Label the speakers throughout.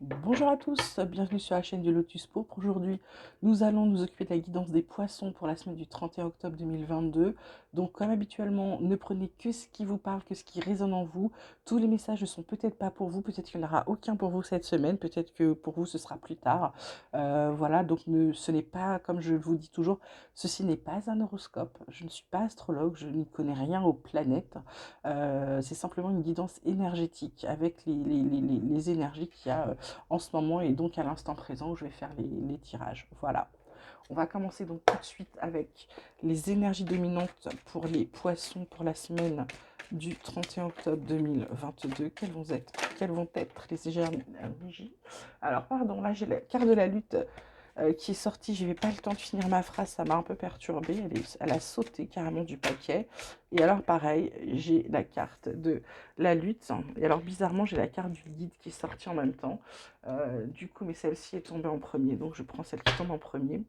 Speaker 1: Bonjour à tous, bienvenue sur la chaîne du Lotus Pour. Aujourd'hui, nous allons nous occuper de la guidance des poissons pour la semaine du 31 octobre 2022. Donc, comme habituellement, ne prenez que ce qui vous parle, que ce qui résonne en vous. Tous les messages ne sont peut-être pas pour vous, peut-être qu'il n'y en aura aucun pour vous cette semaine, peut-être que pour vous ce sera plus tard. Voilà, donc ce n'est pas, comme je vous dis toujours, ceci n'est pas un horoscope. Je ne suis pas astrologue, je n'y connais rien aux planètes. C'est simplement une guidance énergétique avec les énergies qu'il y a en ce moment et donc à l'instant présent où je vais faire les tirages. Voilà. On va commencer donc tout de suite avec les énergies dominantes pour les poissons pour la semaine du 31 octobre 2022. Quelles vont être les énergies? Alors, pardon, là j'ai la carte de la lutte qui est sortie. Je n'avais pas le temps de finir ma phrase, ça m'a un peu perturbée. Elle a sauté carrément du paquet. Et alors, pareil, j'ai la carte de la lutte. Et alors, bizarrement, j'ai la carte du guide qui est sortie en même temps. Du coup, mais celle-ci est tombée en premier, donc je prends celle qui tombe en premier.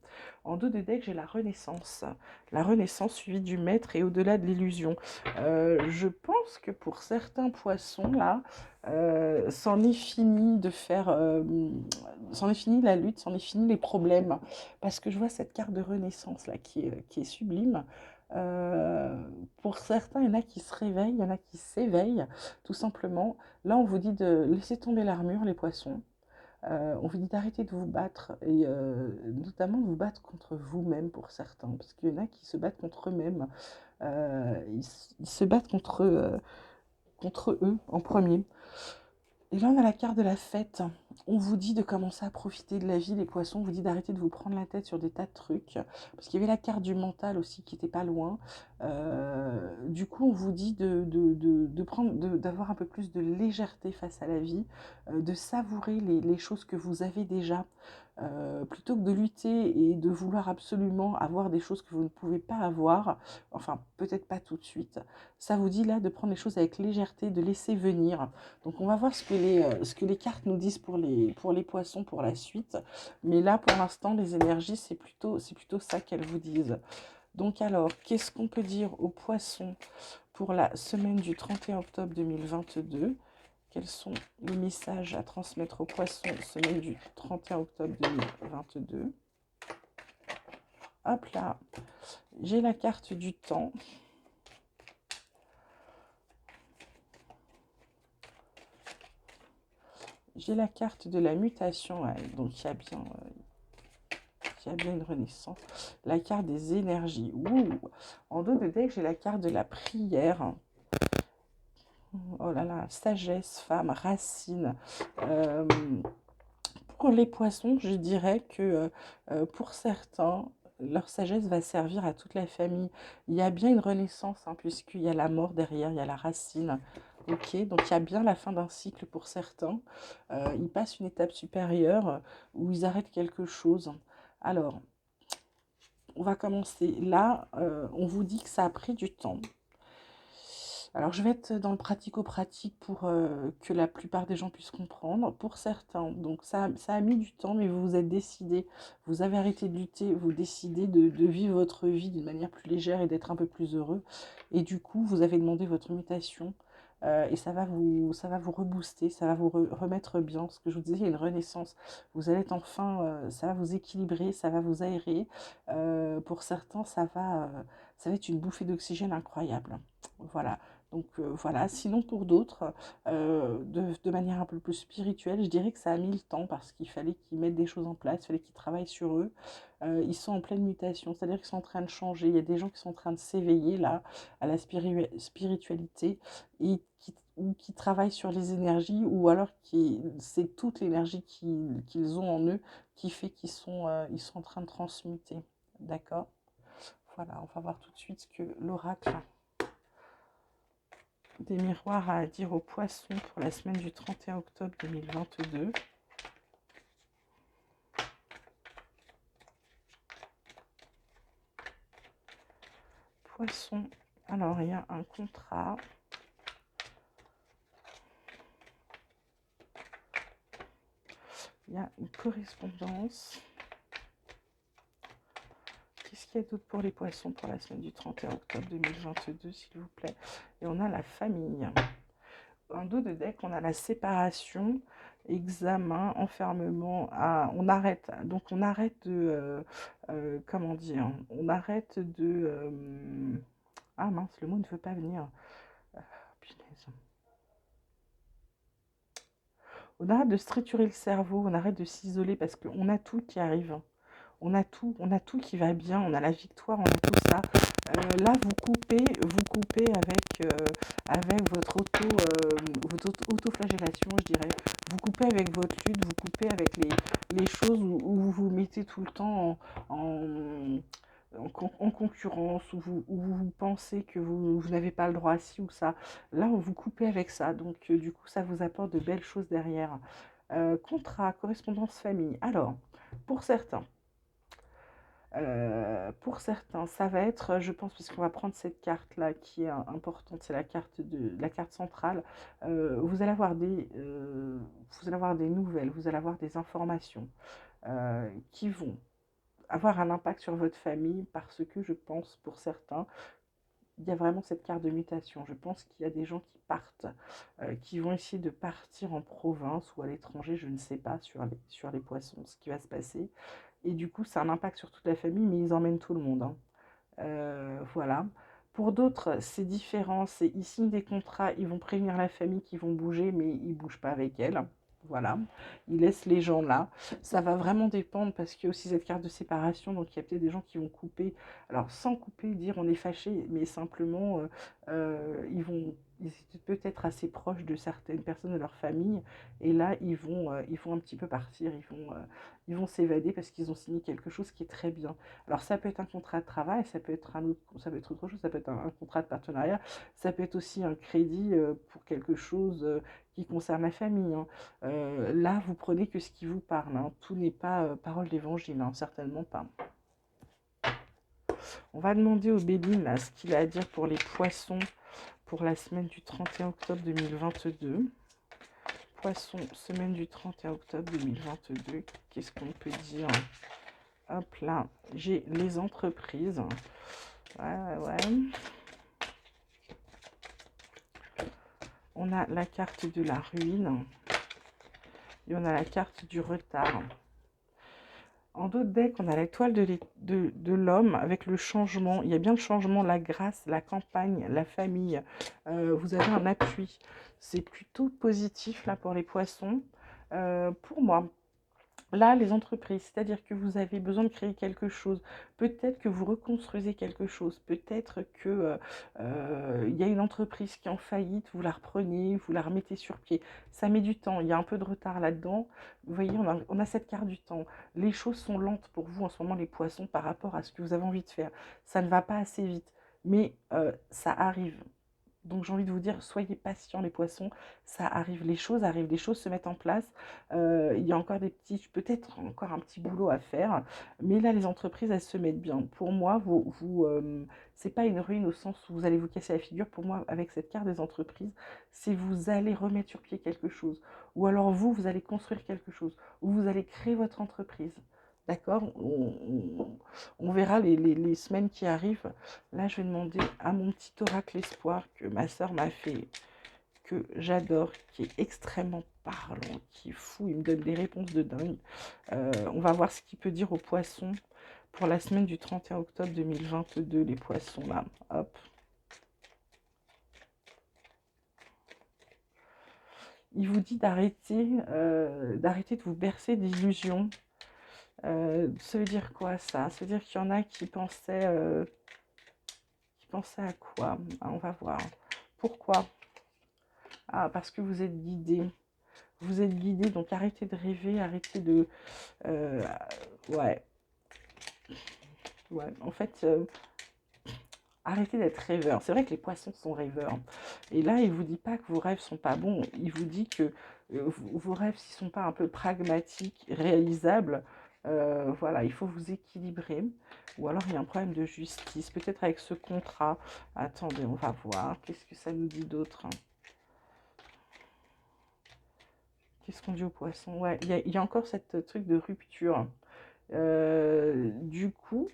Speaker 1: En dos de deck, j'ai la Renaissance. La Renaissance suivie du Maître et au-delà de l'illusion. Je pense que pour certains poissons, là, c'en est fini de faire... c'en est fini la lutte, c'en est fini les problèmes. Parce que je vois cette carte de Renaissance, là, qui est sublime. Euh, pour certains, il y en a qui se réveillent, il y en a qui s'éveillent, tout simplement. Là, on vous dit de laisser tomber l'armure, les poissons. On vous dit d'arrêter de vous battre, et notamment de vous battre contre vous-même pour certains, parce qu'il y en a qui se battent contre eux-mêmes. Ils se battent contre eux en premier. Et là, on a la carte de la fête. On vous dit de commencer à profiter de la vie, les poissons. On vous dit d'arrêter de vous prendre la tête sur des tas de trucs. Parce qu'il y avait la carte du mental aussi qui n'était pas loin. Du coup, on vous dit d'avoir un peu plus de légèreté face à la vie, de savourer les choses que vous avez déjà. Plutôt que de lutter et de vouloir absolument avoir des choses que vous ne pouvez pas avoir, enfin peut-être pas tout de suite, ça vous dit là de prendre les choses avec légèreté, de laisser venir. Donc on va voir ce que les cartes nous disent pour les poissons pour la suite. Mais là, pour l'instant, les énergies, c'est plutôt ça qu'elles vous disent. Donc alors, qu'est-ce qu'on peut dire aux poissons pour la semaine du 31 octobre 2022? Quels sont les messages à transmettre aux poissons semaine du 31 octobre 2022? Hop là, j'ai la carte du temps. J'ai la carte de la mutation, ouais, donc il y a bien une renaissance. La carte des énergies. Ouh. En dos de deck, j'ai la carte de la prière. Oh là là, sagesse, femme, racine. Euh, pour les poissons, je dirais que pour certains, leur sagesse va servir à toute la famille. Il y a bien une renaissance, hein, puisqu'il y a la mort derrière, il y a la racine. Ok, donc il y a bien la fin d'un cycle pour certains. Ils passent une étape supérieure où ils arrêtent quelque chose. Alors, on va commencer là. On vous dit que ça a pris du temps. Alors, je vais être dans le pratico-pratique pour que la plupart des gens puissent comprendre. Pour certains, donc ça a mis du temps, mais vous vous êtes décidé, vous avez arrêté de lutter, vous décidez de vivre votre vie d'une manière plus légère et d'être un peu plus heureux. Et du coup, vous avez demandé votre mutation. Et ça va vous rebooster, ça va vous remettre bien. Ce que je vous disais, il y a une renaissance. Vous allez être enfin, ça va vous équilibrer, ça va vous aérer. Pour certains, ça va être une bouffée d'oxygène incroyable. Voilà. Donc voilà, sinon pour d'autres, de manière un peu plus spirituelle, je dirais que ça a mis le temps parce qu'il fallait qu'ils mettent des choses en place, il fallait qu'ils travaillent sur eux. Ils sont en pleine mutation, c'est-à-dire qu'ils sont en train de changer. Il y a des gens qui sont en train de s'éveiller là à la spiritualité et ou qui travaillent sur les énergies ou alors c'est toute l'énergie qu'ils ont en eux qui fait ils sont en train de transmuter. D'accord? Voilà, on va voir tout de suite ce que l'oracle des miroirs à dire aux poissons pour la semaine du 31 octobre 2022. Poissons, alors il y a un contrat. Il y a une correspondance. Qu'est-ce qu'il y a d'autre pour les poissons pour la semaine du 31 octobre 2022, s'il vous plaît? Et on a la famille. un dos de deck, on a la séparation, examen, enfermement. On arrête. Donc on arrête de, comment dire, on arrête de. Ah mince, le mot ne veut pas venir. Punaise. On arrête de se triturer le cerveau, on arrête de s'isoler parce qu'on a tout qui arrive. On a tout qui va bien, on a la victoire, on a tout ça. Là, vous coupez avec votre auto-flagellation, je dirais. Vous coupez avec votre lutte, vous coupez avec les choses où vous vous mettez tout le temps en concurrence, où vous pensez que vous n'avez pas le droit à ci ou ça. Là, on vous coupez avec ça. Donc, du coup, ça vous apporte de belles choses derrière. Contrat, correspondance famille. Alors, pour certains, ça va être, je pense, parce qu'on va prendre cette carte-là qui est importante, c'est la carte centrale. Vous allez avoir des nouvelles, vous allez avoir des informations qui vont avoir un impact sur votre famille parce que je pense, pour certains, il y a vraiment cette carte de mutation. Je pense qu'il y a des gens qui partent, qui vont essayer de partir en province ou à l'étranger, je ne sais pas, sur les poissons, ce qui va se passer. Et du coup, ça a un impact sur toute la famille, mais ils emmènent tout le monde, hein. Voilà. Pour d'autres, c'est différent. Ils signent des contrats, ils vont prévenir la famille qu'ils vont bouger, mais ils ne bougent pas avec elle. Voilà. Ils laissent les gens là. Ça va vraiment dépendre parce qu'il y a aussi cette carte de séparation. Donc, il y a peut-être des gens qui vont couper. Alors, sans couper, dire on est fâché, mais simplement, ils étaient peut-être assez proches de certaines personnes de leur famille. Et là, ils vont un petit peu partir. Ils vont s'évader parce qu'ils ont signé quelque chose qui est très bien. Alors ça peut être un contrat de travail, ça peut être autre chose, ça peut être un contrat de partenariat, ça peut être aussi un crédit pour quelque chose qui concerne la famille, hein. Là, vous prenez que ce qui vous parle, hein. Tout n'est pas parole d'évangile, hein, certainement pas. On va demander au Béline là, ce qu'il a à dire pour les poissons pour la semaine du 31 octobre 2022. Poissons, semaine du 31 octobre 2022, qu'est-ce qu'on peut dire? Hop là, j'ai les entreprises. Ouais. On a la carte de la ruine. Et on a la carte du retard. En d'autres decks, on a l'étoile de l'homme avec le changement. Il y a bien le changement, la grâce, la campagne, la famille. Vous avez un appui. C'est plutôt positif là pour les poissons. Pour moi, là, les entreprises, c'est-à-dire que vous avez besoin de créer quelque chose, peut-être que vous reconstruisez quelque chose, peut-être que il y a une entreprise qui est en faillite, vous la reprenez, vous la remettez sur pied. Ça met du temps, il y a un peu de retard là-dedans. Vous voyez, on a cette carte du temps. Les choses sont lentes pour vous en ce moment, les poissons, par rapport à ce que vous avez envie de faire. Ça ne va pas assez vite, mais ça arrive. Donc j'ai envie de vous dire, soyez patients les poissons, ça arrive, les choses se mettent en place. Il y a encore peut-être encore un petit boulot à faire, mais là les entreprises elles se mettent bien. Pour moi, c'est pas une ruine au sens où vous allez vous casser la figure. Pour moi, avec cette carte des entreprises, c'est vous allez remettre sur pied quelque chose, ou alors vous allez construire quelque chose, ou vous allez créer votre entreprise. D'accord, on verra les semaines qui arrivent. Là, je vais demander à mon petit oracle espoir que ma soeur m'a fait, que j'adore, qui est extrêmement parlant, qui est fou, il me donne des réponses de dingue. On va voir ce qu'il peut dire aux poissons pour la semaine du 31 octobre 2022, les poissons là. Hop. Il vous dit d'arrêter de vous bercer d'illusions. Ça veut dire quoi ça? Ça veut dire qu'il y en a qui pensaient à quoi? Ah, on va voir. Pourquoi? Ah, parce que vous êtes guidé. Vous êtes guidé, donc arrêtez de rêver, arrêtez de... ouais. En fait, arrêtez d'être rêveur. C'est vrai que les poissons sont rêveurs. Et là, il ne vous dit pas que vos rêves sont pas bons. Il vous dit que vos rêves, s'ils sont pas un peu pragmatiques, réalisables, voilà, il faut vous équilibrer. Ou alors, il y a un problème de justice. Peut-être avec ce contrat. Attendez, on va voir. Qu'est-ce que ça nous dit d'autre? Qu'est-ce qu'on dit aux poissons? Ouais, il y a encore cette truc de rupture. Du coup,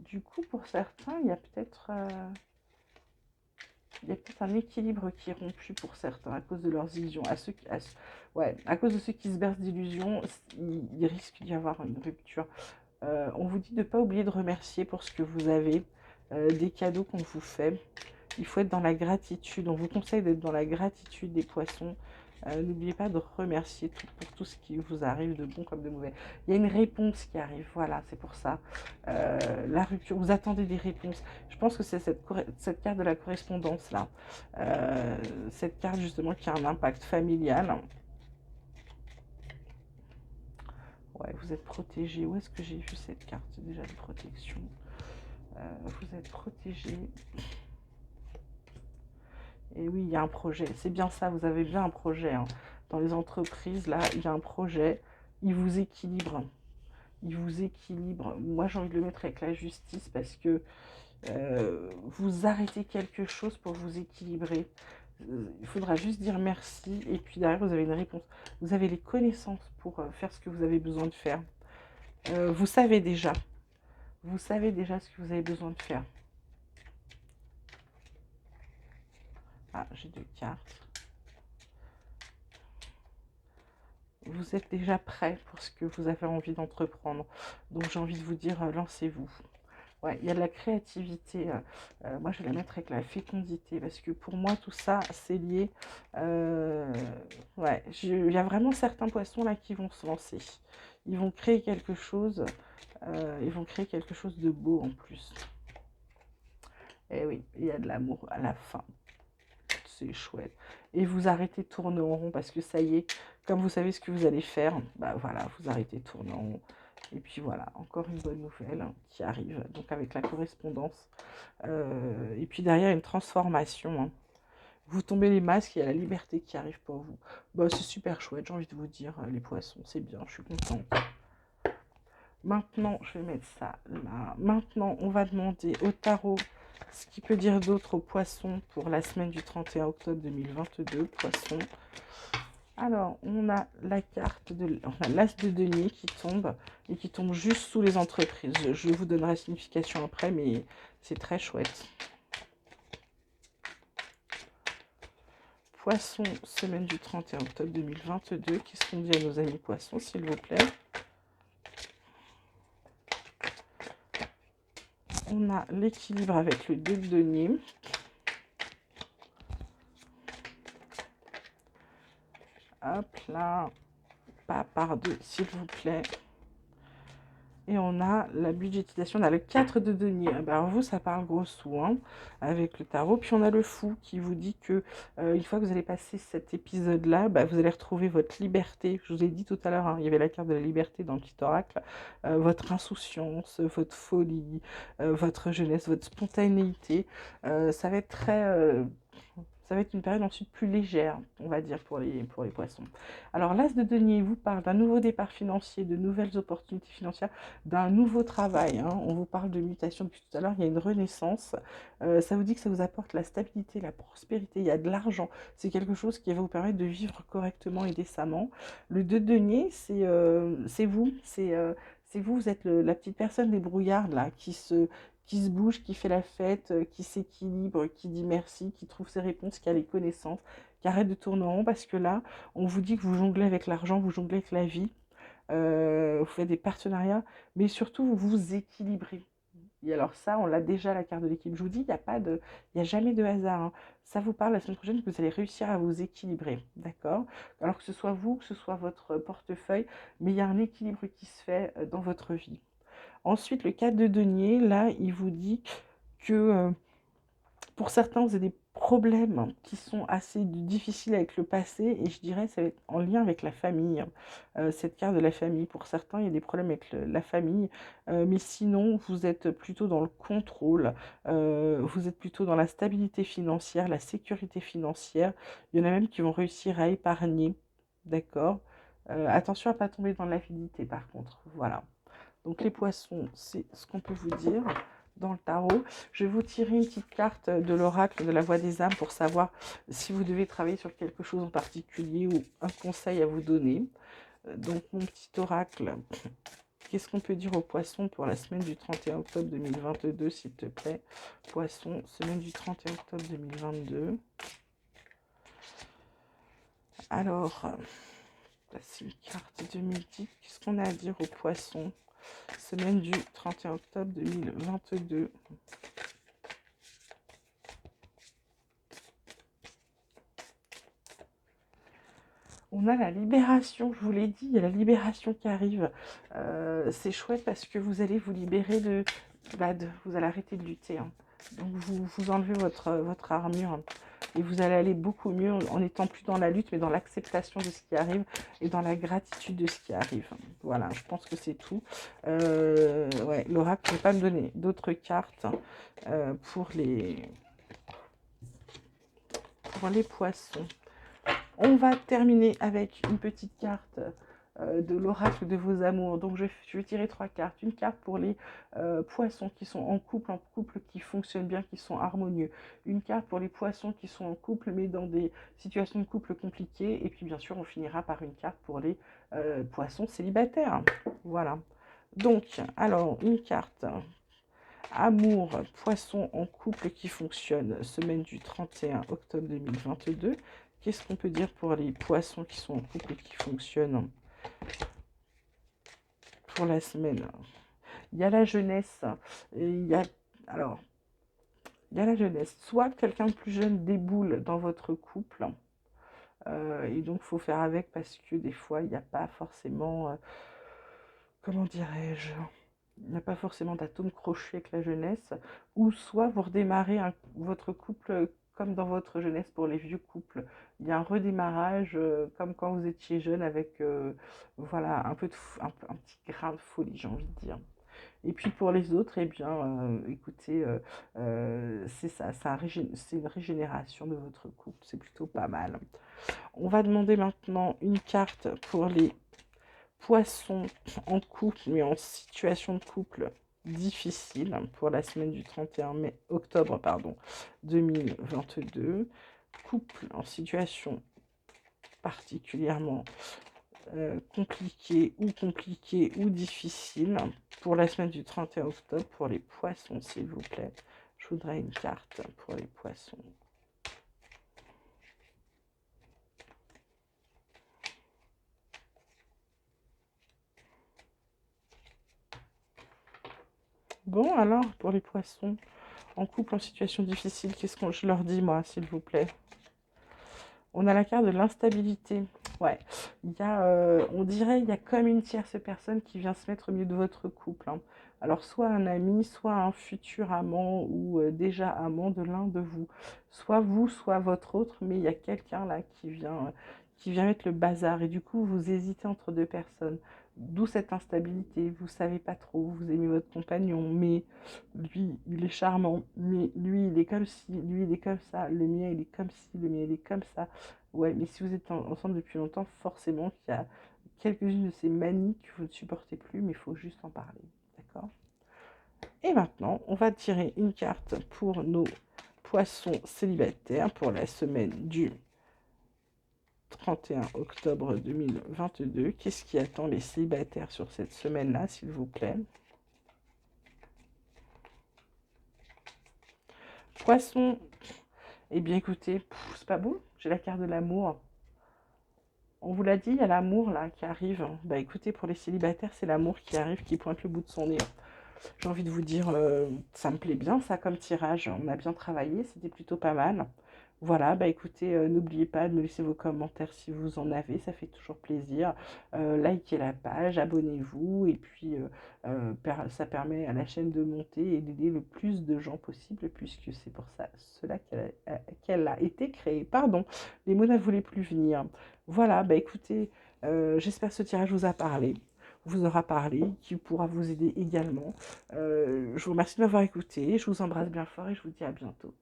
Speaker 1: du coup, pour certains, il y a peut-être un équilibre qui est rompu pour certains à cause de leurs illusions. Ouais, à cause de ceux qui se bercent d'illusions, il risque d'y avoir une rupture. On vous dit de ne pas oublier de remercier pour ce que vous avez, des cadeaux qu'on vous fait. Il faut être dans la gratitude. On vous conseille d'être dans la gratitude des poissons. N'oubliez pas de remercier pour tout ce qui vous arrive, de bon comme de mauvais. Il y a une réponse qui arrive, voilà, c'est pour ça. La rupture, vous attendez des réponses. Je pense que c'est cette carte de la correspondance là. Cette carte justement qui a un impact familial. Ouais, vous êtes protégé. Où est-ce que j'ai vu cette carte déjà de protection? Vous êtes protégé. Et oui, il y a un projet. C'est bien ça, vous avez bien un projet. Hein. Dans les entreprises, là, il y a un projet. Il vous équilibre. Il vous équilibre. Moi, j'ai envie de le mettre avec la justice parce que vous arrêtez quelque chose pour vous équilibrer. Il faudra juste dire merci. Et puis derrière, vous avez une réponse. Vous avez les connaissances pour faire ce que vous avez besoin de faire. Vous savez déjà. Vous savez déjà ce que vous avez besoin de faire. Ah, j'ai 2 cartes. Vous êtes déjà prêt pour ce que vous avez envie d'entreprendre. Donc j'ai envie de vous dire, lancez-vous. Ouais, il y a de la créativité. Moi, je vais la mettre avec la fécondité parce que pour moi, tout ça, c'est lié. Ouais, il y a vraiment certains poissons là qui vont se lancer. Ils vont créer quelque chose. Ils vont créer quelque chose de beau en plus. Et oui, il y a de l'amour à la fin. C'est chouette. Et vous arrêtez de tourner en rond parce que ça y est, comme vous savez ce que vous allez faire, bah voilà, vous arrêtez de tourner en rond. Et puis voilà, encore une bonne nouvelle qui arrive, donc avec la correspondance. Et puis derrière, une transformation. Hein. Vous tombez les masques, il y a la liberté qui arrive pour vous. Bah, c'est super chouette, j'ai envie de vous dire, les poissons, c'est bien, je suis contente. Maintenant, je vais mettre ça là. Maintenant, on va demander au tarot ce qu'il peut dire d'autre aux poissons pour la semaine du 31 octobre 2022. Poissons. Alors, on a la carte on a l'as de denier qui tombe et qui tombe juste sous les entreprises. Je vous donnerai la signification après, mais c'est très chouette. Poissons, semaine du 31 octobre 2022. Qu'est-ce qu'on dit à nos amis poissons, s'il vous plaît? On a l'équilibre avec le 2 de denier. Hop là, pas par deux, s'il vous plaît. Et on a la budgétisation, on a le 4 de denier. Alors vous, ça parle gros sous, hein, avec le tarot. Puis on a le fou qui vous dit que une fois que vous allez passer cet épisode-là, bah, vous allez retrouver votre liberté. Je vous ai dit tout à l'heure, hein, il y avait la carte de la liberté dans le petit oracle. Votre insouciance, votre folie, votre jeunesse, votre spontanéité. Ça va être très... ça va être une période ensuite plus légère, on va dire, pour les poissons. Alors, l'as de denier vous parle d'un nouveau départ financier, de nouvelles opportunités financières, d'un nouveau travail. Hein. On vous parle de mutation depuis tout à l'heure, il y a une renaissance. Ça vous dit que ça vous apporte la stabilité, la prospérité, il y a de l'argent. C'est quelque chose qui va vous permettre de vivre correctement et décemment. Le 2 de denier, c'est vous. C'est vous, vous êtes la petite personne des brouillards, là, qui se bouge, qui fait la fête, qui s'équilibre, qui dit merci, qui trouve ses réponses, qui a les connaissances, qui arrête de tourner en rond parce que là, on vous dit que vous jonglez avec l'argent, vous jonglez avec la vie, vous faites des partenariats, mais surtout vous vous équilibrez. Et alors ça, on l'a déjà la carte de l'équipe. Je vous dis, il y a jamais de hasard. Hein. Ça vous parle la semaine prochaine que vous allez réussir à vous équilibrer, d'accord? Alors que ce soit vous, que ce soit votre portefeuille, mais il y a un équilibre qui se fait dans votre vie. Ensuite, le 4 de denier, là, il vous dit que pour certains, vous avez des problèmes qui sont assez difficiles avec le passé, et je dirais ça va être en lien avec la famille. Cette carte de la famille, pour certains, il y a des problèmes avec la famille, mais sinon, vous êtes plutôt dans le contrôle, vous êtes plutôt dans la stabilité financière, la sécurité financière. Il y en a même qui vont réussir à épargner, d'accord? Attention à ne pas tomber dans l'avidité, par contre, voilà. Donc les poissons, c'est ce qu'on peut vous dire dans le tarot. Je vais vous tirer une petite carte de l'oracle de la voix des âmes pour savoir si vous devez travailler sur quelque chose en particulier ou un conseil à vous donner. Donc mon petit oracle Qu'est-ce qu'on peut dire aux poissons pour la semaine du 31 octobre 2022, s'il te plaît? Poissons, semaine du 31 octobre 2022. Alors, c'est une carte de midi. Qu'est-ce qu'on a à dire aux poissons? Semaine du 31 octobre 2022. On a la libération, je vous l'ai dit, il y a la libération qui arrive. C'est chouette parce que vous allez vous libérer vous allez arrêter de lutter, hein. Donc vous enlevez votre armure, hein, et vous allez aller beaucoup mieux en étant plus dans la lutte, mais dans l'acceptation de ce qui arrive et dans la gratitude de ce qui arrive. Voilà, je pense que c'est tout. Ouais, l'oracle ne peut pas me donner d'autres cartes pour les poissons. On va terminer avec une petite carte de l'oracle de vos amours. Donc je vais tirer 3 cartes. Une carte pour les poissons qui sont en couple qui fonctionnent bien, qui sont harmonieux. Une carte pour les poissons qui sont en couple, mais dans des situations de couple compliquées. Et puis bien sûr, on finira par une carte pour les poissons célibataires. Voilà. Donc, alors, une carte. Amour, poisson en couple qui fonctionne, semaine du 31 octobre 2022. Qu'est-ce qu'on peut dire pour les poissons qui sont en couple et qui fonctionnent pour la semaine? Il y a la jeunesse. Il y a la jeunesse. Soit quelqu'un de plus jeune déboule dans votre couple. Et donc, il faut faire avec parce que des fois, il n'y a pas forcément... comment dirais-je? Il n'y a pas forcément d'atome crochet avec la jeunesse, ou soit vous redémarrez votre couple comme dans votre jeunesse pour les vieux couples. Il y a un redémarrage comme quand vous étiez jeune avec voilà, un petit grain de folie, j'ai envie de dire. Et puis pour les autres, eh bien, écoutez, c'est ça, c'est une régénération de votre couple, c'est plutôt pas mal. On va demander maintenant une carte pour les poissons en couple, mais en situation de couple difficile pour la semaine du 31 octobre 2022. Couple en situation particulièrement compliquée ou difficile pour la semaine du 31 octobre pour les poissons, s'il vous plaît. Je voudrais une carte pour les poissons. Bon, alors, pour les poissons en couple en situation difficile, qu'est-ce que je leur dis, moi, s'il vous plaît? On a la carte de l'instabilité. Ouais, on dirait il y a comme une tierce personne qui vient se mettre au milieu de votre couple, hein. Alors, soit un ami, soit un futur amant ou déjà amant de l'un de vous. Soit vous, soit votre autre, mais il y a quelqu'un là qui vient mettre le bazar. Et du coup, vous hésitez entre deux personnes. D'où cette instabilité. Vous savez pas trop, vous aimez votre compagnon, mais lui, il est charmant, mais lui, il est comme ci, lui, il est comme ça, le mien, il est comme ci, le mien, il est comme ça. Ouais, mais si vous êtes ensemble depuis longtemps, forcément qu'il y a quelques-unes de ces manies que vous ne supportez plus, mais il faut juste en parler, d'accord? Et maintenant, on va tirer une carte pour nos poissons célibataires pour la semaine du 31 octobre 2022. Qu'est-ce qui attend les célibataires sur cette semaine-là, s'il vous plaît? Poisson, eh bien écoutez, c'est pas beau, j'ai la carte de l'amour. On vous l'a dit, il y a l'amour là qui arrive. Bah écoutez, pour les célibataires, c'est l'amour qui arrive, qui pointe le bout de son nez. J'ai envie de vous dire, ça me plaît bien ça comme tirage. On a bien travaillé, c'était plutôt pas mal. Voilà, bah écoutez, n'oubliez pas de me laisser vos commentaires si vous en avez, ça fait toujours plaisir. Likez la page, abonnez-vous, et puis ça permet à la chaîne de monter et d'aider le plus de gens possible, puisque c'est pour cela qu'elle a été créée. Pardon, les mots ne voulaient plus venir. Voilà, bah écoutez, j'espère que ce tirage vous aura parlé, qui pourra vous aider également. Je vous remercie de m'avoir écouté, je vous embrasse bien fort et je vous dis à bientôt.